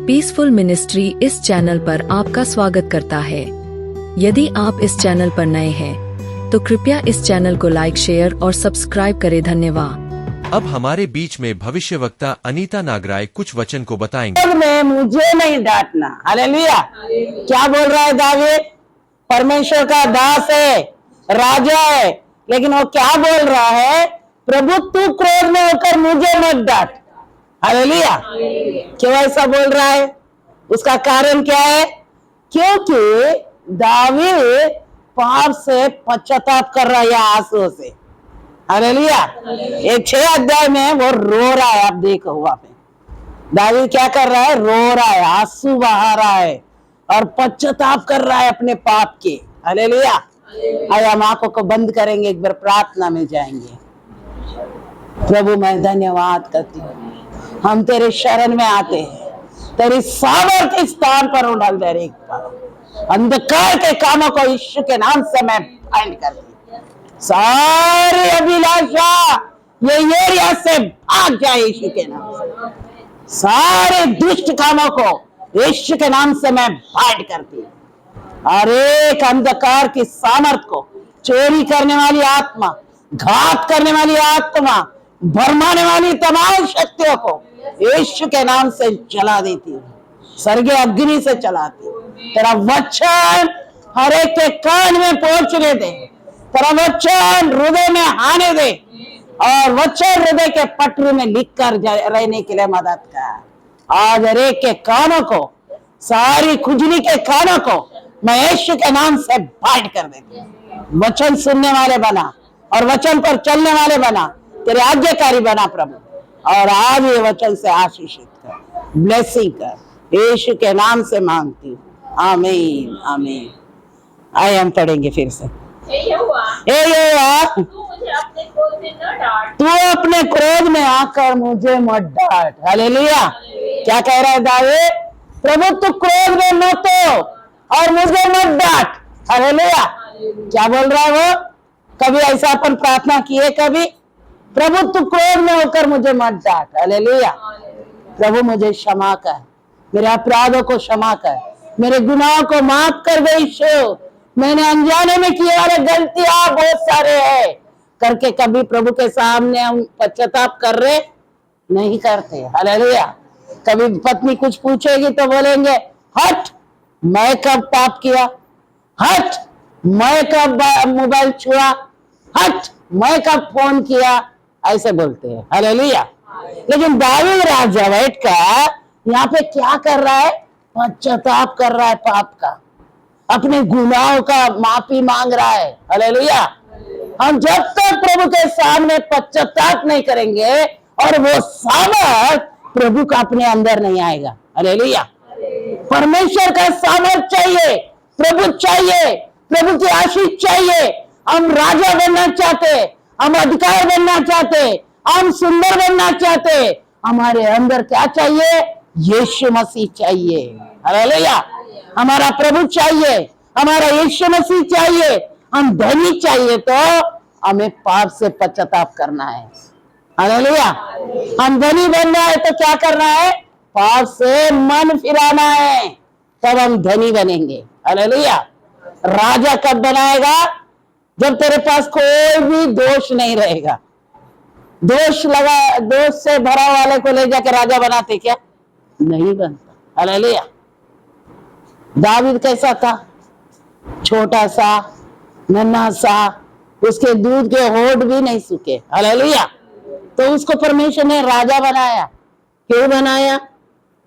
Peaceful ministry इस channel पर आपका स्वागत करता है। यदि आप इस चैनल पर नए हैं तो कृपया इस चैनल को लाइक, शेयर और सब्सक्राइब करें। धन्यवाद। अब हमारे बीच में भविष्यवक्ता अनीता नागराय कुछ वचन को बताएंगे। में मुझे नहीं डांटना। हालेलुया। क्या बोल रहा है दावीद? परमेश्वर का दास है, राजा है, लेकिन वो क्या बोल रहा है? प्रभु तू क्रोध में होकर मुझे मत डांट। हालेलुया। क्यों ऐसा बोल रहा है? उसका कारण क्या है? क्योंकि दावीद पाप से पश्चाताप कर रहा है आंसू से। हालेलुया। एक 6 अध्याय में वो रो रहा है। आप देखो वहां पे दावीद क्या कर रहा है? रो रहा है, आंसू बहा रहा है और पश्चाताप कर रहा है अपने पाप के। हालेलुया। आइए हम आंखों को बंद करेंगे, एक बार प्रार्थना में जाएंगे। प्रभु मैं धन्यवाद करती हूँ, हम तेरे शरण में आते हैं, तेरी सामर्थ्य स्थान पर उड़ल दे। एक बार अंधकार के कामों को यीशु के नाम से मैं फाइंड करती हूँ। सारी अभिलाषा ये एरिया से भाग जाए यीशु के नाम से। सारे दुष्ट कामों को यीशु के नाम से मैं फाइंड करती हूँ। और एक अंधकार की सामर्थ को, चोरी करने वाली आत्मा, घात करने वाली आत्मा, भरमाने वाली तमाम शक्तियों को यीशु के नाम से जला देती हूँ, स्वर्गीय अग्नि से चलाती हूँ। तेरा वचन हर एक के कान में पहुंचने दे, तेरा वचन हृदय में आने दे और वचन हृदय के पटरी में लिख कर रहने के लिए मदद कर। आज हर एक के कानों को, सारी खुजली के कानों को मैं यीशु के नाम से बांट कर देती हूँ। वचन सुनने वाले बना और वचन पर चलने वाले बना, तेरे आज्ञाकारी बना प्रभु। और आज ये वचन से आशीषित कर, ब्लेसिंग कर, यीशु के नाम से मांगती हूँ। आमीन आमीन। आए हम पढ़ेंगे फिर से। तू अपने क्रोध में आकर मुझे मत डांट। हालेलुया। क्या कह रहा है दावीद? प्रभु तू क्रोध में मत हो और मुझे मत डांट। हालेलुया। क्या बोल रहा है वो? कभी ऐसा अपन प्रार्थना किए? कभी प्रभु तू क्रोध में होकर मुझे मत डांट। हालेलुया। प्रभु मुझे क्षमा कर, मेरे अपराधों को क्षमा कर, मेरे गुनाहों को माफ कर दे यीशु। मैंने अनजाने में किए वाले गलतियां बहुत सारे हैं करके कभी प्रभु के सामने हम पश्चाताप कर रहे नहीं करते। हालेलुया। कभी पत्नी कुछ पूछेगी तो बोलेंगे हट, मैं कब पाप किया, हट मैं कब मोबाइल छुआ, हट मैं कब फोन किया, ऐसे बोलते हैं। हालेलुया। लेकिन दावीद राजा बैठ कर यहाँ पे क्या कर रहा है? पश्चाताप कर रहा है पाप का, अपने गुनाहों का माफी मांग रहा है। हालेलुया। हम जब तक प्रभु के सामने पश्चाताप नहीं करेंगे और वो सामर्थ प्रभु का अपने अंदर नहीं आएगा। हालेलुया। परमेश्वर का सामर्थ चाहिए, प्रभु चाहिए, प्रभु की आशीष चाहिए। हम राजा बनना चाहते, हम अधिकार बनना चाहते, हम सुंदर बनना चाहते, हमारे अंदर क्या चाहिए? यीशु मसीह चाहिए। हालेलुया। हमारा प्रभु चाहिए, हमारा यीशु मसीह चाहिए, हम धनी चाहिए तो हमें पाप से पश्चाताप करना है। हालेलुया। हम धनी बनना है तो क्या करना है? पाप से मन फिराना है, तब हम धनी बनेंगे। हालेलुया। राजा कब बनाएगा? जब तेरे पास कोई भी दोष नहीं रहेगा। दोष से भरा वाले को ले जाकर राजा बनाते क्या? नहीं बनता। हालेलुया। दावीद कैसा था? छोटा सा, नन्हा सा, उसके दूध के होठ भी नहीं सूखे। हालेलुया। तो उसको परमेश्वर ने राजा बनाया। क्यों बनाया?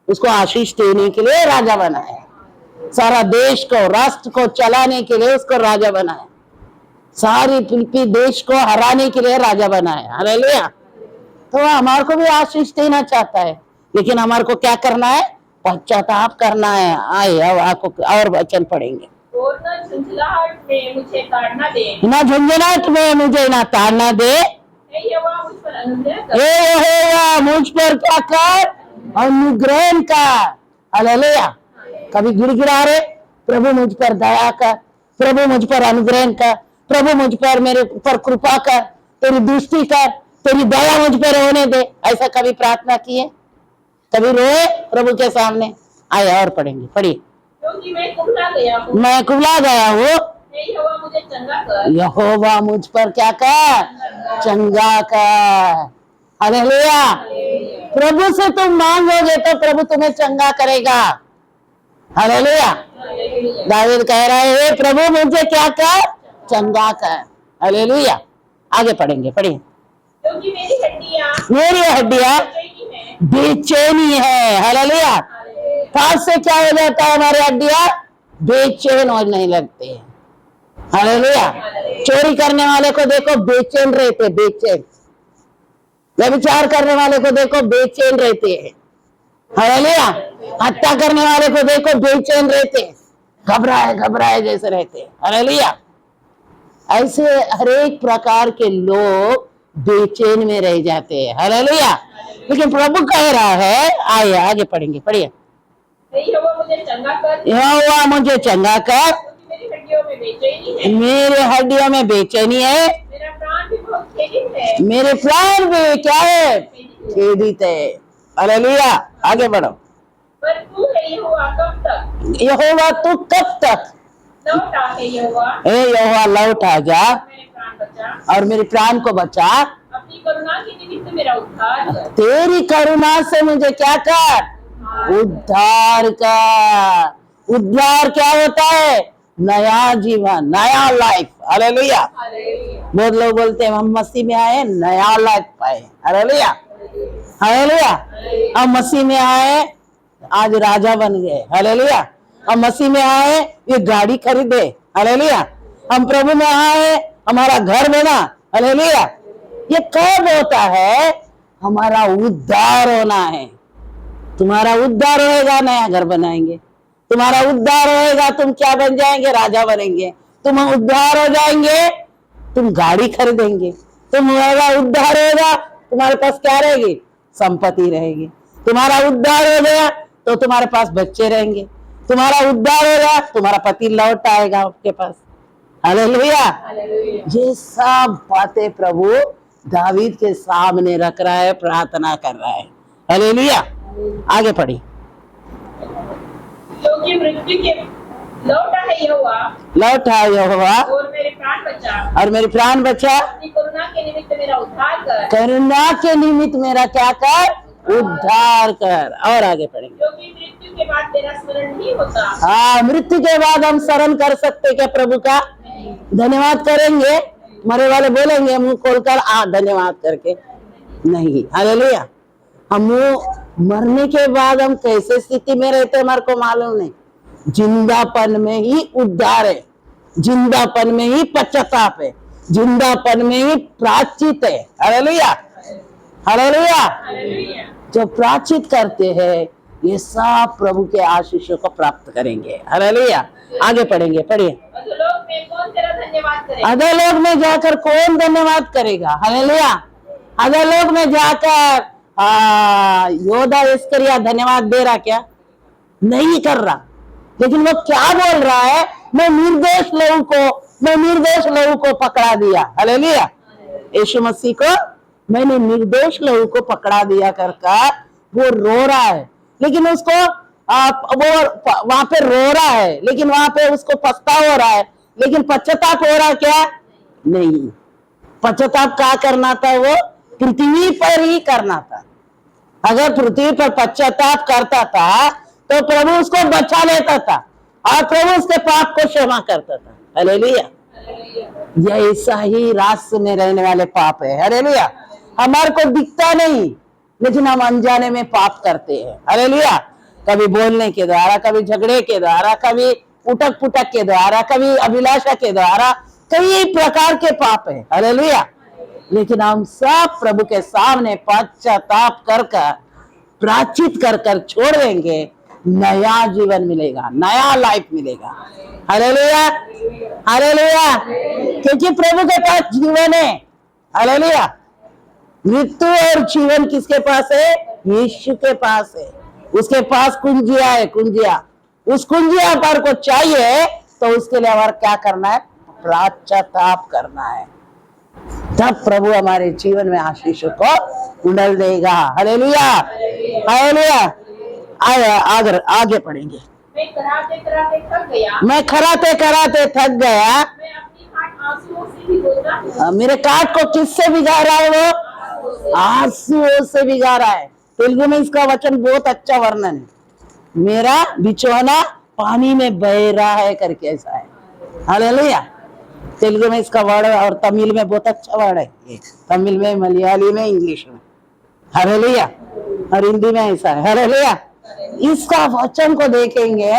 उसको आशीष देने के लिए राजा बनाया, सारा देश को, राष्ट्र को चलाने के लिए उसको राजा बनाया, सारी फिलिपी देश को हराने के लिए राजा बनाया। हालेलुया। तो हमारे को भी आशीष देना चाहता है, लेकिन हमारे को क्या करना है? पश्चाताप करना है। आए अब आपको और वचन पढ़ेंगे। और न झुंझलाहट में मुझे ताड़ना दे, ना झुंझलाहट में मुझे ना ताड़ना दे। हे यहोवा मुझ पर अनुग्रह कर, हे यहोवा मुझ पर क्या कर? अनुग्रह कर। हालेलुया। कभी गिड़गिड़ा रहे, प्रभु मुझ पर दया कर, प्रभु मुझ पर अनुग्रह कर, प्रभु मुझ पर, मेरे पर कृपा कर, तेरी दृष्टि कर, तेरी दया मुझ पर होने दे। ऐसा कभी प्रार्थना किए? कभी रोए प्रभु के सामने? आया और पढ़ेंगे, पढ़िए। क्योंकि मैं कुबला गया हूँ, मैं कुबला गया हूँ, हे यहोवा मुझे चंगा कर। यहोवा मुझ पर क्या कर, चंगा कर। हालेलुया। प्रभु से तुम मांगोगे तो प्रभु तुम्हें चंगा करेगा। हालेलुया। दाऊद कह रहा है, हे प्रभु मुझे क्या कर, चंगा कर। हालेलुया। आगे पढ़ेंगे, पढ़िए। क्योंकि मेरी हड्डियां बेचैनी है। हालेलुया। पास से क्या हो जाता है, हमारी हड्डियां बेचैन होने लगते हैं। हालेलुया। चोरी करने वाले को देखो बेचैन रहते, बेचैन। व्यभिचार करने वाले को देखो बेचैन रहते हैं। हालेलुया। हत्या करने वाले को देखो बेचैन रहते हैं, घबराए जैसे रहते हैं। हालेलुया। ऐसे हरेक प्रकार के लोग बेचैन में रह जाते हैं। हालेलुया। लेकिन प्रभु कह रहा है, आइए आगे पढ़ेंगे, पढ़िए। हे यहोवा मुझे चंगा कर, यहोवा मुझे चंगा कर, क्योंकि मेरी हड्डियों में बेचैनी है, मेरे हड्डियों में बेचैनी है, मेरा प्राण भी बहुत खेदित है। मेरे प्राण भी क्या है, खेदित है। हालेलुया। आगे बढ़ो। पर तू है यहोवा कब तक, यहोवा तू कब तक, लौट आ हे यहोवा, हे यहोवा लौट आ जा मेरे प्राण बचा। और मेरे प्राण को बचा। अपनी करुणा के निमित्त मेरा उद्धार कर। तेरी करुणा से मुझे क्या कर, उद्धार कर। उद्धार क्या होता है, नया जीवन, नया लाइफ। हालेलुया। हालेलुया। बहुत लोग बोलते हैं हम मसीह में आए, नया लाइफ पाए। हालेलुया। हालेलुया। हम मसीह में आए, आज राजा बन गए। हालेलुया। हम मसीह में आए, ये गाड़ी खरीदे। हालेलुया। हम प्रभु में आए, हमारा घर बना। हालेलुया। ये कब होता है, हमारा उद्धार होना है। तुम्हारा उद्धार होएगा, नया घर बनाएंगे। तुम्हारा उद्धार होएगा, तुम क्या बन जाएंगे, राजा बनेंगे। तुम उद्धार हो जाएंगे, तुम गाड़ी खरीदेंगे। तुम्हारा उद्धार होगा, तुम्हारे पास क्या रहेगी, संपत्ति रहेगी। तुम्हारा उद्धार हो गया तो तुम्हारे पास बच्चे रहेंगे। तुम्हारा उद्धार होगा, तुम्हारा पति लौट आएगा आपके पास। हालेलुया। हालेलुया। ये सब बातें प्रभु दावीद के सामने रख रहा है, प्रार्थना कर रहा है। हालेलुया। आगे पढ़ी। क्योंकि मृत्यु के लौटा है यहोवा, लौटा यहोवा और मेरे प्राण बचा। और मेरे प्राण बचा। अपनी करुणा के निमित्त मेरा उद्धार कर। करुणा के निमित्त मेरा क्या कर, उद्धार कर। और आगे पढ़ेंगे। क्योंकि मृत्यु के बाद तेरा स्मरण नहीं होता। हाँ, मृत्यु के बाद हम शरण कर सकते क्या प्रभु का, धन्यवाद करेंगे। मरे वाले बोलेंगे मुंह खोलकर धन्यवाद करके, नहीं। हालेलुया। हम मरने के बाद हम कैसे स्थिति में रहते हमारे को मालूम नहीं। जिंदापन में ही उद्धार है, जिंदापन में ही पश्चाताप है, जिंदापन में ही प्रायश्चित है। हालेलुया। हालेलुया। हालेलुया। जो प्रायश्चित करते हैं ये सब प्रभु के आशीषों को प्राप्त करेंगे। हालेलुया। आगे पढ़ेंगे, पढ़िए। अधोलोक में कौन तेरा धन्यवाद करे। अधोलोक में जाकर कौन धन्यवाद करेगा। हालेलुया। अधोलोक में जाकर योदा इस्करिया धन्यवाद दे रहा क्या, नहीं कर रहा। लेकिन वो क्या बोल रहा है, मैं निर्दोष लोगों को पकड़ा दिया। हालेलुया। यीशु मसीह को मैंने निर्दोष लोगों को पकड़ा दिया कर वो रो रहा है। लेकिन उसको वो वहां पे रो रहा है, लेकिन वहां पे उसको पछतावा हो रहा है। लेकिन पश्चाताप हो रहा क्या, नहीं। पश्चाताप क्या करना था, वो पृथ्वी पर ही करना था। अगर पृथ्वी पर पश्चाताप करता था तो प्रभु उसको बचा लेता था और प्रभु उसके पाप को क्षमा करता था। हालेलुया। ये ऐसा ही रास्ते में रहने वाले पाप है। हालेलुया। हमारे को दिखता नहीं, लेकिन हम अनजाने में पाप करते हैं। हालेलुया। कभी बोलने के द्वारा, कभी झगड़े के द्वारा, कभी उठक पुटक के द्वारा, कभी अभिलाषा के द्वारा, कई प्रकार के पाप है। हालेलुया। लेकिन हम सब प्रभु के सामने पश्चाताप कर प्रायश्चित कर छोड़ देंगे, नया जीवन मिलेगा, नया लाइफ मिलेगा। हालेलुया। हालेलुया। क्योंकि प्रभु के पास जीवन है। हालेलुया। मृत्यु और जीवन किसके पास है, यीशु के पास है। उसके पास कुंजिया है, कुंजिया। उस कुंजिया पर को चाहिए तो उसके लिए हमारा क्या करना है, पश्चाताप करना है। तब प्रभु हमारे जीवन में आशीषों को उंडल देगा। हालेलुया। हालेलुया। आगे पढ़ेंगे। मैं कराते कराते थक गया। मैं कराते कराते थक गया। मैं अपनी खाट आंसुओं से भिगोता हूँ। मेरे काट को किससे भिगा रहा है वो? आंसुओं से भिगा रहा है। तेलुगु में इसका वचन बहुत अच्छा वर्णन है। मेरा बिछौना पानी में बह रहा है करके ऐसा है। हालेलुया। तेलुगु में इसका वर्ड और तमिल में बहुत अच्छा वर्ड है ये। तमिल में, मलयाली में, इंग्लिश में। हालेलुया। और हिंदी में ऐसा है। हालेलुया। इसका वचन को देखेंगे,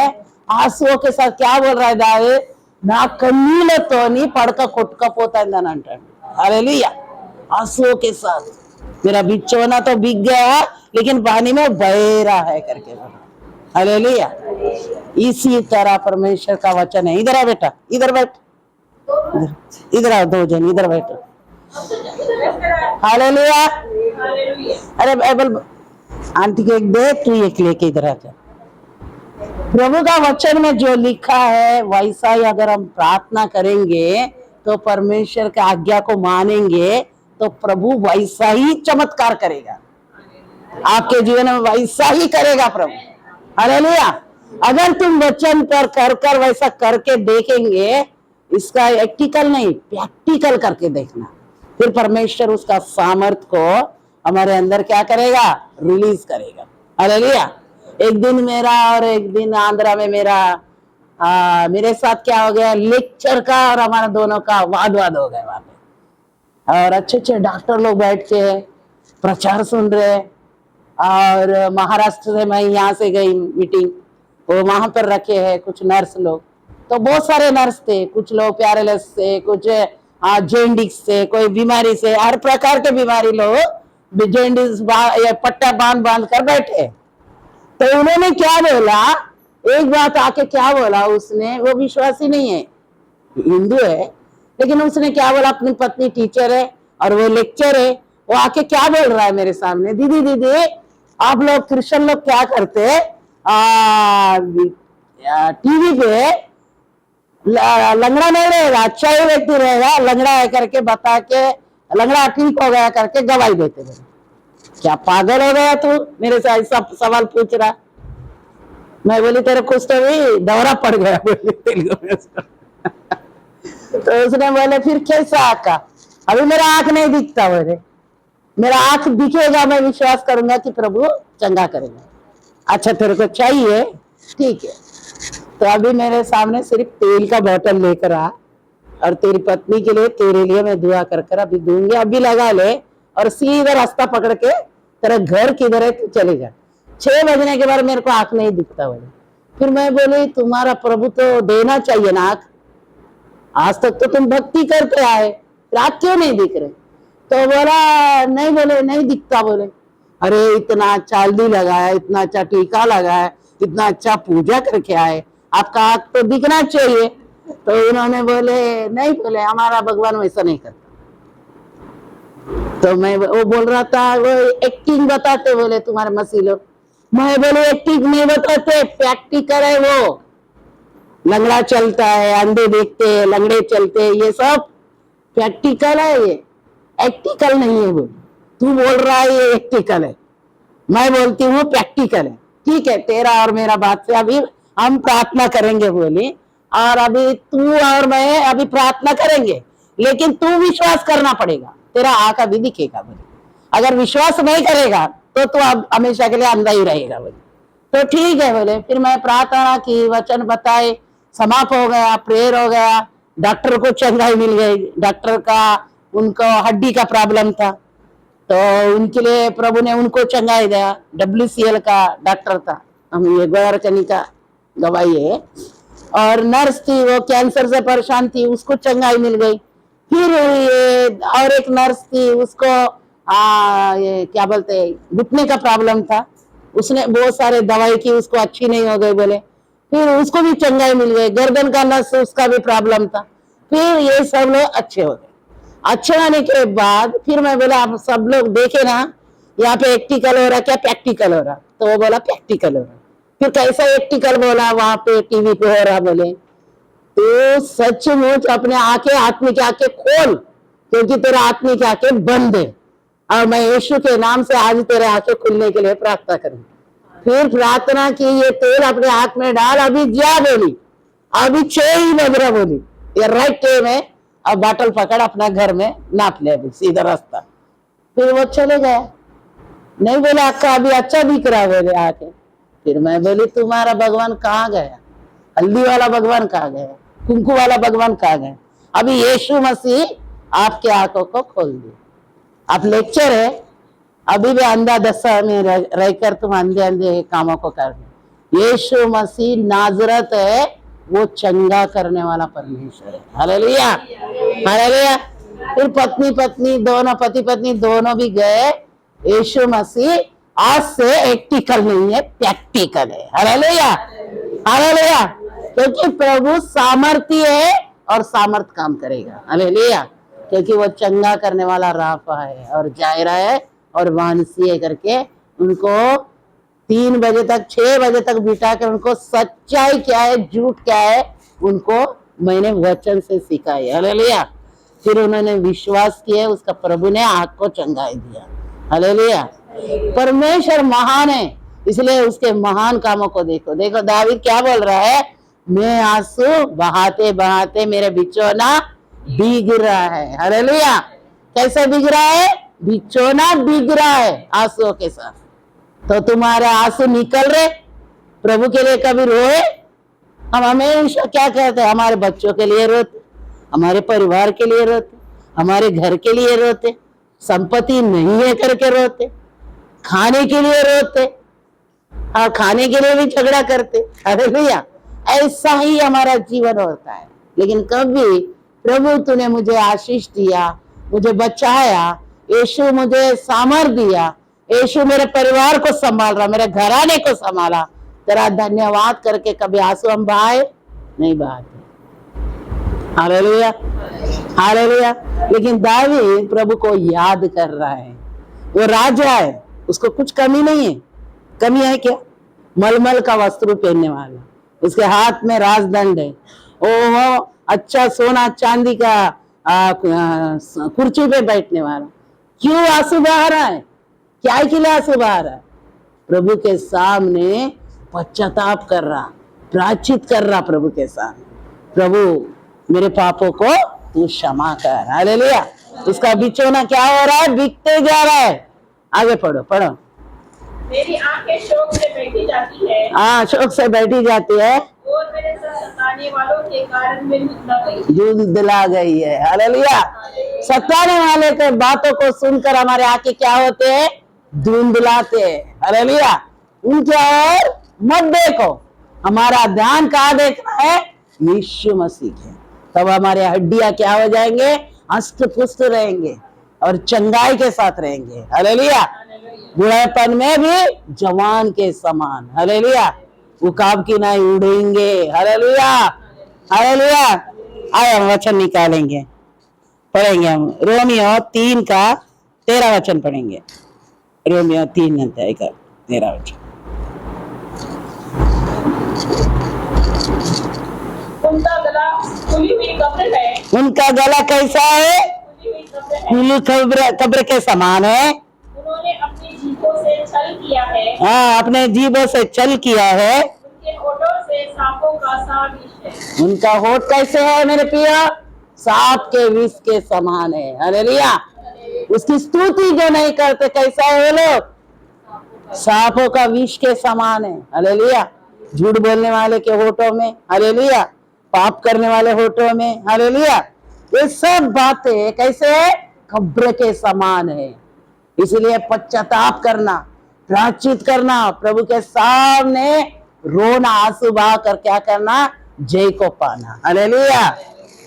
आंसुओं के साथ क्या बोल रहा है दाऊद? ना कन्नीलतोनी पड़का కొట్టుకపోతాందని అంటాడు। हालेलुया। आंसुओं के साथ मेरा बिछौना तो भीग गया लेकिन पानी में बह रहा है करके बोला। हालेलुया। इसी तरह परमेश्वर का वचन है। इधर आ बेटा, इधर बैठ, इधर आओ, दो जन इधर बैठो। हालेलुया। हालेलुया। अरे बाइबल आंटी को एक दे, तू एक लेके इधर आ जा। प्रभु का वचन में जो लिखा है वैसा ही अगर हम प्रार्थना करेंगे तो परमेश्वर की आज्ञा को मानेंगे तो प्रभु वैसा ही चमत्कार करेगा आपके जीवन में, वैसा ही करेगा प्रभु। हालेलुया। अगर तुम वचन पर कर वैसा करके देखेंगे, इसका एक्टिकल नहीं प्रैक्टिकल करके देखना, फिर परमेश्वर उसका सामर्थ को हमारे अंदर क्या करेगा? रिलीज करेगा। हालेलुया। एक दिन मेरा और एक दिन आंध्रा में मेरे साथ क्या हो गया, लेक्चर का और हमारा दोनों का वाद हो गया वहां पे। और अच्छे डॉक्टर लोग बैठ के प्रचार सुन रहे। और महाराष्ट्र से मैं यहाँ से गई मीटिंग, वो वहां पर रखे हैं कुछ नर्स लोग, तो बहुत सारे नर्स थे। कुछ लोग पैरालिसिस से, कुछ जेंडिक्स से, कोई बीमारी से, हर प्रकार के बीमारी लोग जेंडिक्स पट्टा बांध कर बैठे। तो उन्होंने क्या बोला, एक बात आके क्या बोला उसने, वो विश्वासी नहीं है, हिंदू है, लेकिन उसने क्या बोला, अपनी पत्नी टीचर है और वो लेक्चर है, वो आके क्या बोल रहा है मेरे सामने, दीदी आप लोग क्रिश्चियन लोग क्या करते टीवी पे लंगड़ा नहीं रहेगा, अच्छा ही व्यक्ति रहेगा, लंगड़ा है करके बता के लंगड़ा ठीक हो गया करके गवाही देते रहे। क्या पागल हो गया तू? मेरे से ऐसा सवाल पूछ रहा। मैं बोली तेरे कुछ तो भी दौरा पड़ गया तेलुगु में। तो उसने बोले फिर कैसा आंख का? अभी मेरा आंख नहीं दिखता, बोले मेरा आंख दिखेगा, मैं विश्वास करूंगा कि प्रभु चंगा करेगा। अच्छा तेरे को चाहिए, ठीक है, तो अभी मेरे सामने सिर्फ तेल का बोतल लेकर आ और तेरी पत्नी के लिए, तेरे लिए मैं दुआ कर अभी दूंगी, अभी लगा ले और सीधा रास्ता पकड़ के तेरा घर किधर है तू चले जा। 6 बजने के बाद मेरे को आंख नहीं दिखता। बोले फिर मैं बोली तुम्हारा प्रभु तो देना चाहिए ना आंख, आज तक तो तुम भक्ति करते आए, आंख क्यों नहीं दिख रहे? तो बोला नहीं, बोले नहीं दिखता। बोले अरे इतना अच्छा हल्दी लगाया, इतना अच्छा टीका लगाया, इतना अच्छा पूजा करके आए, आपका आंख तो दिखना चाहिए। तो उन्होंने बोले नहीं, बोले हमारा भगवान वैसा नहीं करता। तो मैं वो बोल रहा था वो एक्टिंग बताते, बोले तुम्हारे मसीह लोग। मैं बोले एक्टिंग नहीं बताते, प्रैक्टिकल है वो। लंगड़ा चलता है, अंधे देखते हैं, लंगड़े चलते हैं, ये सब प्रैक्टिकल है, ये एक्टिकल नहीं है। बोल तू बोल रहा है ये एक्टिकल है, मैं बोलती हूँ प्रैक्टिकल है। ठीक है, तेरा और मेरा बात से अभी हम प्रार्थना करेंगे बोली, और अभी तू और मैं अभी प्रार्थना करेंगे, लेकिन तू विश्वास करना पड़ेगा, तेरा आंख अभी दिखेगा। बोले अगर विश्वास नहीं करेगा तो तू अब हमेशा के लिए अंधा ही रहेगा। बोले तो ठीक है। बोले फिर मैं प्रार्थना की, वचन बताए, समाप्त हो गया, प्रेयर हो गया, डॉक्टर को चंगाई मिल गई। डॉक्टर का उनको हड्डी का प्रॉब्लम था, तो उनके लिए प्रभु ने उनको चंगाई दिया। WCL का डॉक्टर था, हम ये गोरचनी का गवाही है। और नर्स थी, वो कैंसर से परेशान थी, उसको चंगाई मिल गई। फिर ये और एक नर्स थी, उसको ये क्या बोलते हैं घुटने का प्रॉब्लम था, उसने बहुत सारे दवाई की, उसको अच्छी नहीं हो गई। बोले फिर उसको भी चंगाई मिल गई। गर्दन का नस, उसका भी प्रॉब्लम था, फिर ये सब लोग अच्छे हो गए। अच्छे होने के बाद फिर मैं बोला आप सब लोग देखे ना, यहाँ पे एक्टिकल हो रहा क्या प्रैक्टिकल हो रहा? तो वो बोला प्रैक्टिकल हो रहा। फिर कैसा एक्टिकल बोला? वहां पे टीवी पे हो रहा। बोले तो सचमुच अपने आंखें, आत्मिक आंखें खोल, क्योंकि तेरा आत्मिक आंखें बंद है। और मैं यीशु के नाम से आज तेरे आंखें खुलने के लिए प्रार्थना करूंगी। फिर प्रार्थना की, ये तेल अपने हाथ में डाल, अभी जा बोली, अभी 6 ही बज रहा बोली, ये राइट टाइम है, अब बाटल पकड़ अपना घर में नाप ले अभी सीधा रास्ता। फिर वो चले गया, नहीं बोले अक्का अभी अच्छा दिख रहा बोले आके। फिर मैं बोली तुम्हारा भगवान कहाँ गया, हल्दी वाला भगवान कहाँ गया, कुंकू वाला भगवान कहाँ गया। अभी यीशु मसीह आपके आंखों को खोल दिए, आप लेक्चर है, अभी भी अंधा दशा में रहकर तुम अंधे अंधे कामों को कर रहे। यीशु मसीह नाजरत है, वो चंगा करने वाला परमेश्वर है। Hallelujah hallelujah. फिर पत्नी पत्नी दोनों, पति पत्नी दोनों भी गए। यीशु मसीह आज से एक्टिकल नहीं है, प्रैक्टिकल है। Hallelujah hallelujah. क्योंकि प्रभु सामर्थ्य है और सामर्थ काम करेगा। हालेलुया। क्योंकि वो चंगा करने वाला राफा है और जायरा है और वानसी है करके उनको 3 बजे तक 6 बजे तक बिठा कर उनको सच्चाई क्या है झूठ क्या है उनको मैंने वचन से सिखाई। हालेलुया। फिर उन्होंने विश्वास किया, उसका प्रभु ने आंख को चंगाई दिया। हालेलुया। परमेश्वर महान है, इसलिए उसके महान कामों को देखो। देखो दावीद क्या बोल रहा है, मैं आंसू बहाते बहाते मेरे बिचौना भीग रहा है। हालेलुया। कैसे भीग रहा है, बिचौना भीग रहा है आंसुओं के साथ। तो तुम्हारे आंसू निकल रहे, प्रभु के लिए कभी रोए। हम हमेशा क्या कहते हैं, हमारे बच्चों के लिए रोते, हमारे परिवार के लिए रोते, हमारे घर के लिए रोते, संपत्ति नहीं है करके रोते, खाने के लिए रोते और खाने के लिए भी झगड़ा करते। हालेलुया। ऐसा ही हमारा जीवन होता है। लेकिन कभी प्रभु तूने मुझे आशीष दिया, मुझे बचाया, यीशु मुझे सामर्थ दिया, यीशु मेरे परिवार को संभाल रहा, मेरे घराने को संभाला, तेरा धन्यवाद करके कभी आंसू हम बहाए नहीं बहाते। Hallelujah hallelujah. लेकिन दावीद प्रभु को याद कर रहा है, वो राजा है, उसको कुछ कमी नहीं है। कमी है क्या, मलमल का वस्त्र पहनने वाला, उसके हाथ में राजदंड है, ओहो अच्छा सोना चांदी का कुर्सी पे बैठने वाला। क्यों आंसू बहा रहा है, क्या के लिए आंसू बहा रहा है, प्रभु के सामने पश्चाताप कर रहा, प्रायश्चित कर रहा प्रभु के सामने, प्रभु मेरे पापों को तू क्षमा कर। हालेलुया। उसका बिचौना क्या हो रहा है, बिकते जा रहा है। आगे पढ़ो पढ़ो। मेरी आंखें शोक से बैठी जाती है, हाँ शोक से बैठी जाती है, और मेरे साथ सताने वालों के कारण मैं धुंधला गई। धुंधला गई है। हालेलुया। सताने वाले के बातों को सुनकर हमारे आंखें क्या होते हैं, धुंधलाते हैं। हालेलुया। उनके और मत देखो, हमारा ध्यान कहाँ देखना है, यीशु मसीह है। तब हमारे हड्डियां क्या हो जाएंगे, हष्ट पुष्ट रहेंगे और चंगाई के साथ रहेंगे। हालेलुया। बुढ़ापन में भी जवान के समान। हालेलुया। उकाब की नाई उड़ेंगे। Hallelujah hallelujah. आए हम वचन निकालेंगे, पढ़ेंगे हम रोमियो 3 का 13 वचन पढ़ेंगे। रोमियो 3 अध्याय का 13 वचन। उनका गला खुली हुई कब्र है, उनका गला कैसा है, खुली हुई कब्र है। खुली कब्र के समान है। उन्होंने अपनी जीभों से छल किया है, हाँ अपने जीभों से छल किया है। उनके होठों से सांपों का सा विष है। उनका होठ कैसे है मेरे प्रिय, सांप के विष के समान है। हालेलुया। उसकी स्तुति जो नहीं करते कैसा है वो लोग, सांपों का विष के समान है। हालेलुया। झूठ बोलने वाले के होठों में, हालेलुया, पाप करने वाले होठों में, हालेलुया, ये सब बातें कैसे है, कब्र के समान है। इसलिए पश्चाताप करना, प्रायश्चित करना, प्रभु के सामने रोना, आंसू बहा कर क्या करना, जय को पाना। हालेलुया।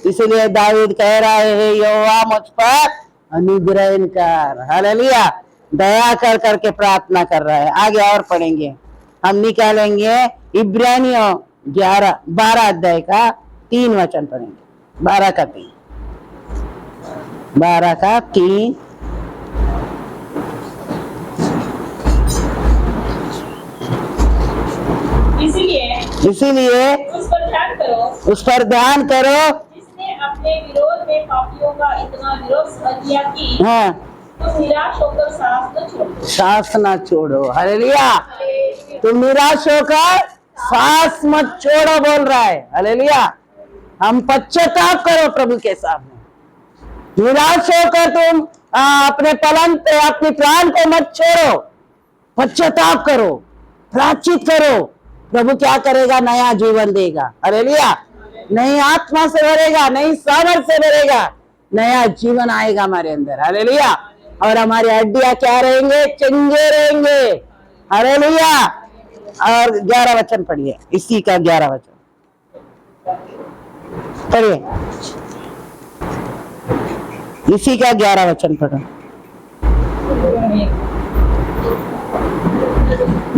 इसलिए दाऊद कह रहा है, यहोवा मुझ पर अनुग्रह कर। हालेलुया। दया कर करके प्रार्थना कर रहा है। आगे और पढ़ेंगे, हम निकालेंगे इब्रानियों 12 अध्याय का 3 वचन पढ़ेंगे। 12 का 3 इसीलिए उस पर ध्यान करो जिसने अपने विरोध में पापियों का इतना विरोध सह किया कि हाँ तुम निराश होकर सांस न छोड़ो। सांस ना छोड़ो। हालेलुया। तुम निराश होकर सांस मत छोड़ो बोल रहा है। हालेलुया। हम पश्चाताप करो प्रभु के सामने। निराश होकर तुम अपने पलंग पे अपनी प्राण को मत छोड़ो, पश्चाताप करो, प्रायश्चित करो। प्रभु क्या करेगा? नया जीवन देगा। हालेलुया। नई आत्मा से भरेगा, नई सामर्थ से भरेगा, नया जीवन आएगा हमारे अंदर। हालेलुया। और हमारी हड्डियां क्या रहेंगे? चंगे रहेंगे। हालेलुया। और 11 वचन पढ़िए, इसी का 11 वचन पढ़िए, इसी का 11 वचन पढ़ो।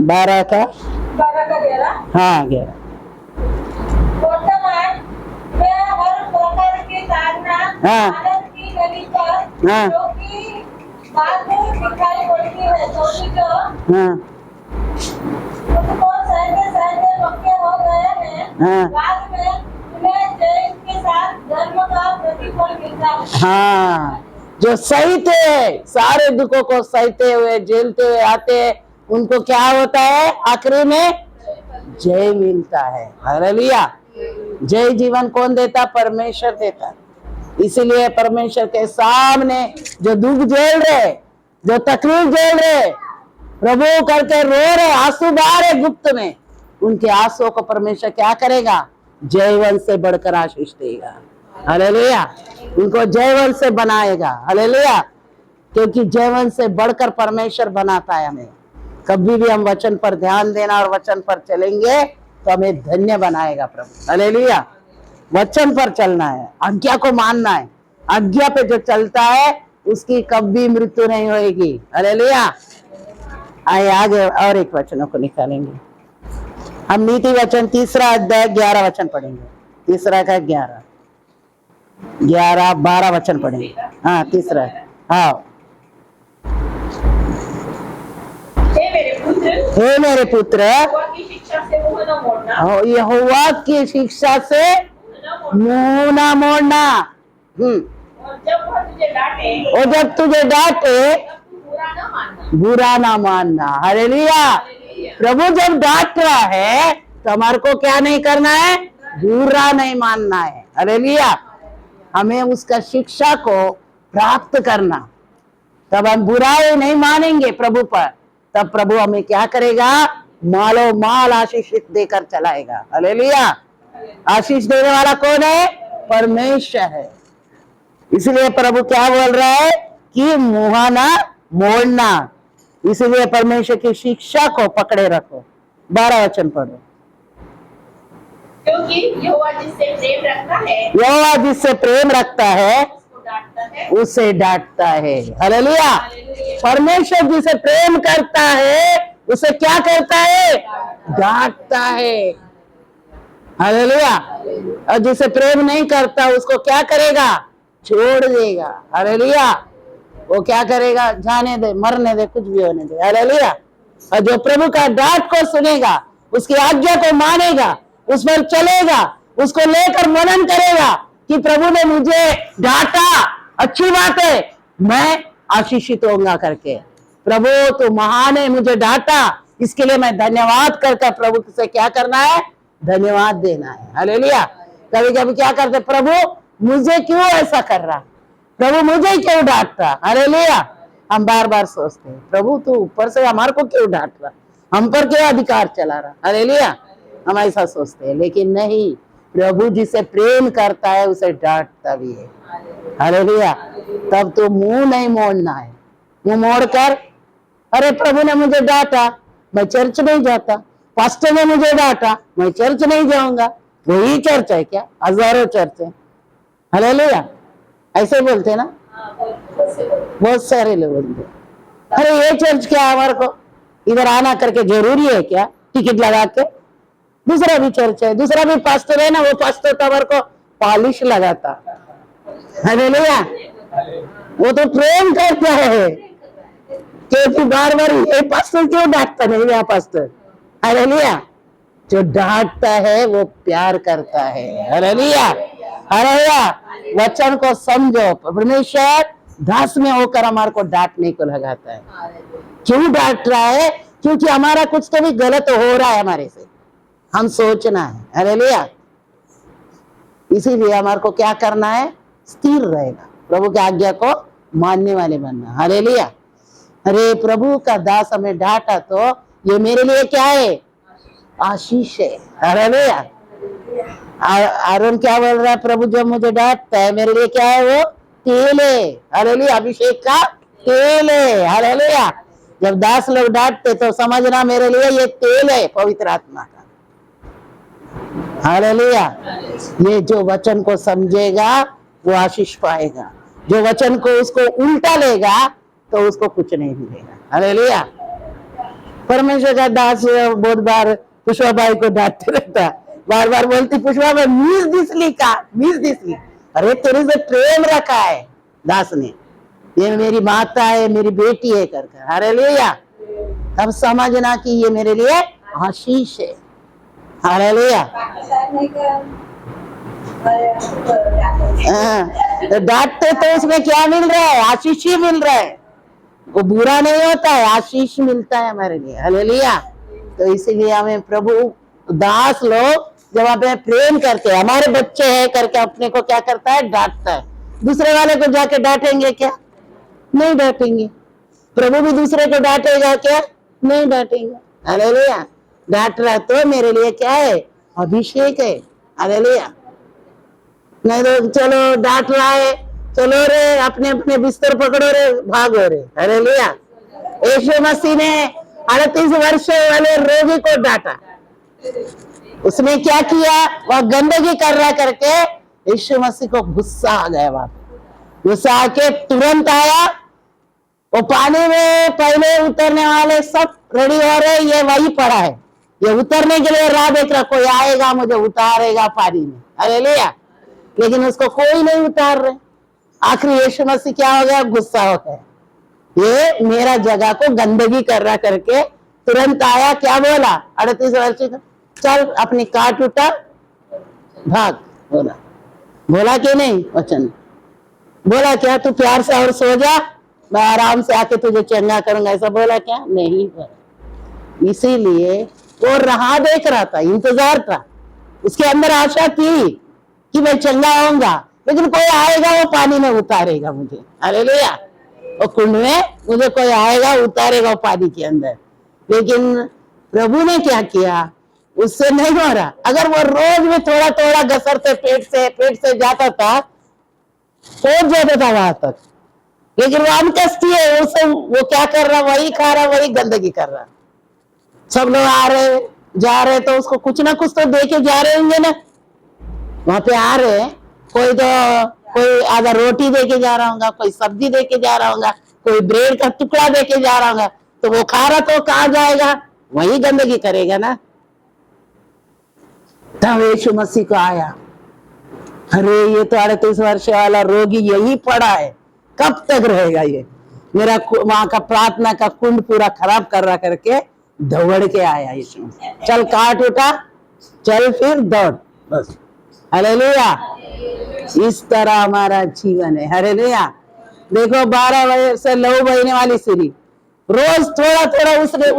12 का 11 हाँ 11। वर्तमान में हर प्रकार की साधना हाँ। आनंद की नदी पर हाँ। जो कि बाद में दिखाई पड़ती है, क्योंकि जो हाँ उसको सहते पक्के हो गए हैं, हाँ। बाद में उन्हें जय के साथ धर्म का प्रतिफल मिलता है। हाँ, जो सहते हैं, सारे दुखों को सहते हुए, झेलते हुए आते हैं, उनको क्या होता है? आखिरी में जय मिलता है। हालेलुया। जय जीवन कौन देता? परमेश्वर देता। इसीलिए परमेश्वर के सामने जो दुख झेल रहे, जो तकलीफ झेल रहे, प्रभु करके रो रहे, आंसू बहा रहे गुप्त में, उनके आंसुओं को परमेश्वर क्या करेगा? जयवंत से बढ़कर आशीष देगा। हालेलुया। उनको जयवंत से बनाएगा। हालेलुया। क्योंकि जयवंत से बढ़कर परमेश्वर बनाता है हमें। कभी भी हम वचन पर ध्यान देना और वचन पर चलेंगे तो हमें धन्य बनाएगा प्रभु। हालेलुया। वचन पर चलना है, आज्ञा को मानना है। आज्ञा पे जो चलता है उसकी कभी मृत्यु नहीं होगी। हालेलुया। आइए आगे और एक वचनों को निकालेंगे। हम नीति वचन 3 अध्याय 11 वचन पढ़ेंगे। 3 का 11, 11, 12 वचन पढ़ेंगे। हाँ 3। हाँ। हे मेरे पुत्र, यहोवा की शिक्षा से मुंह न मोड़ना, यहोवा की शिक्षा से मुंह न मोड़ना। और जब वह तुझे डांटे, और जब तुझे डांटे तब तू बुरा न मानना। बुरा ना मानना। हालेलुया। प्रभु जब डांट रहा है तो हमारे को क्या नहीं करना है? बुरा नहीं मानना है। हालेलुया। हमें उसका शिक्षा को प्राप्त करना, तब हम बुराई नहीं मानेंगे प्रभु पर। तब प्रभु हमें क्या करेगा? मालो माल आशीष देकर चलाएगा। हालेलुया। आशीष देने वाला कौन है? परमेश्वर है। इसलिए प्रभु क्या बोल रहा है कि मुंह ना मोड़ना। इसलिए परमेश्वर की शिक्षा को पकड़े रखो। 12 वचन पढ़ो। क्योंकि यहोवा जिससे प्रेम रखता है, यहोवा जिससे प्रेम रखता है उसको डांटता है। उसे डांटता है। हालेलुया। परमेश्वर जिसे प्रेम करता है उसे क्या करता है? डांटता है। हालेलुया। और जिसे प्रेम नहीं करता उसको क्या करेगा? छोड़ देगा। हालेलुया। वो क्या करेगा? जाने दे, मरने दे, कुछ भी होने दे। हालेलुया। और जो प्रभु का डांट को सुनेगा, उसकी आज्ञा को मानेगा, उस पर चलेगा, उसको लेकर मनन करेगा कि प्रभु ने मुझे डांटा, अच्छी बात है, मैं आशीषित होऊंगा करके। प्रभु तू महान है, मुझे डांटा, इसके लिए मैं धन्यवाद करके प्रभु से क्या करना है? धन्यवाद देना है। हालेलुया। कभी कभी क्या करते? प्रभु मुझे क्यों ऐसा कर रहा? प्रभु मुझे क्यों डांटता? हालेलुया। हम बार बार सोचते हैं प्रभु तू ऊपर से हमारे को क्यों डांट रहा, हम पर क्यों अधिकार चला रहा? हालेलुया। हम ऐसा सोचते हैं, लेकिन नहीं, प्रभु जिसे प्रेम करता है उसे डांटता भी है। हालेलुया। तब तो मुंह नहीं मोड़ना है। मुंह मोड़कर अरे प्रभु ने मुझे डांटा, मैं चर्च नहीं जाता, पास्टर ने मुझे डांटा, मैं चर्च नहीं जाऊंगा। वही चर्च है क्या? हजारों चर्च है। हालेलुया। ऐसे बोलते हैं ना बहुत सारे लोग बोलते। अरे ये चर्च क्या हमारे को इधर आना करके जरूरी है क्या? टिकट लगा के। दूसरा भी चर्च है, दूसरा भी पास्टर है ना, वो पास्टर तो हमारे को पॉलिश लगाता। हालेलुया। वो तो प्रेम करता है, क्योंकि बार बार ये पास्टर क्यों डांटता नहीं? यहाँ पास्टर। हालेलुया। जो डांटता है वो प्यार करता है। हालेलुया। हालेलुया। वचन को समझो। परमेश्वर दास में होकर हमारे को डांटने को लगाता है। क्यों डांट रहा है? क्योंकि हमारा कुछ तो भी गलत हो रहा है हमारे से, हम सोचना है। हालेलुया। इसीलिए हमारे को क्या करना है, स्थिर रहेगा, प्रभु की आज्ञा को मानने वाले बनना। हालेलुया। अरे प्रभु का दास हमें डांटा तो ये मेरे लिए क्या है, आशीष है। हालेलुया। आरोन क्या बोल रहा है, प्रभु जब मुझे डांटता है मेरे लिए क्या है, वो तेल है। हालेलुया। अभिषेक का तेल है। हालेलुया। जब दास लोग डांटते तो समझना मेरे लिए ये तेल है पवित्र आत्मा का। हालेलुया। ये जो वचन को समझेगा वो आशीष पाएगा, जो वचन को उसको उल्टा लेगा तो उसको कुछ नहीं मिलेगा। हालेलुया। परमेश्वर का दास बहुत बार पुष्पा बाई को डांटते रहता, बार बार बोलती पुष्पा बाई मीस दिसली का, मीस दिसली। अरे तेरे से प्रेम रखा है दास ने, ये मेरी माता है, मेरी बेटी है कर। हालेलुया। तब समझना कि ये मेरे लिए आशीष है। हालेलुया। डांटते तो उसमें क्या मिल रहा है, आशीष ही मिल रहा है, वो बुरा नहीं होता है, आशीष मिलता है हमारे लिए। हालेलुया। तो इसीलिए हमें प्रभु दास लोग जब हमें प्रेम करते हैं, हमारे बच्चे हैं करके अपने को क्या करता है, डांटता है। दूसरे वाले को जाके डांटेंगे क्या, नहीं डांटेंगे। प्रभु भी दूसरे को डांटेगा क्या, नहीं डांटेगा। हालेलुया। डांट रहा तो मेरे लिए क्या है, अभिषेक है। हालेलुया। नहीं तो चलो डांट रहा है, चलो रे अपने अपने बिस्तर पकड़ो रे, भागो रे। हालेलुया। यीशु मसीह ने 38 वर्ष वाले रोगी को डांटा, उसने क्या किया, वह गंदगी कर रहा करके यीशु मसीह को गुस्सा आ गया। वहां गुस्सा आके तुरंत आया, वो पानी में पहले उतरने वाले सब रेडी हो रहे, ये वही पड़ा है, ये उतरने के लिए राह देख रहा, कोई आएगा मुझे उतारेगा पानी में। हालेलुया। लेकिन उसको कोई नहीं उतार रहे। आखिरी यीशु मसीह क्या हो गया, गुस्सा हो गया, ये मेरा जगह को गंदगी कर रहा करके तुरंत आया, क्या बोला, 38 वर्ष का, चल अपनी काट उठा भाग। बोला कि नहीं, वचन बोला क्या, तू प्यार से और सो जा, मैं आराम से आके तुझे चंगा करूंगा, ऐसा बोला क्या, नहीं बोला। इसीलिए वो राह देख रहा था, इंतजार था, उसके अंदर आशा थी कि मैं चंगा होऊंगा, लेकिन कोई आएगा वो पानी में उतारेगा मुझे। हालेलुया। वो कुंड में मुझे कोई आएगा उतारेगा वो पानी के अंदर। लेकिन प्रभु ने क्या किया, उससे नहीं हो रहा। अगर वो रोज में थोड़ा थोड़ा घसरते पेट से जाता था, पहुंच जाता था वहां तक, लेकिन वो अनकस्ती है, उसे वो क्या कर रहा, वही खा रहा, वही गंदगी कर रहा। सब लोग आ रहे जा रहे तो उसको कुछ ना कुछ तो दे के जा रहे होंगे ना, वहां पे आ रहे, कोई आधा रोटी दे के जा रहा होगा, कोई सब्जी दे के जा रहा होगा, कोई ब्रेड का टुकड़ा दे के जा रहा होगा, तो वो खा रहा तो कहाँ जाएगा, वही गंदगी करेगा ना। तब यीशु मसीह को आया, अरे ये तो 38 वर्ष वाला रोगी यही पड़ा है, कब तक रहेगा ये, मेरा वहां का प्रार्थना का कुंड पूरा खराब कर रहा करके दौड़ के आया यीशु, चल काट उठा, चल फिर दौड़, बस। हालेलुया। इस तरह हमारा जीवन है। हालेलुया। देखो 12 से 9 महीने वाली सीरी, रोज थोड़ा थोड़ा उसने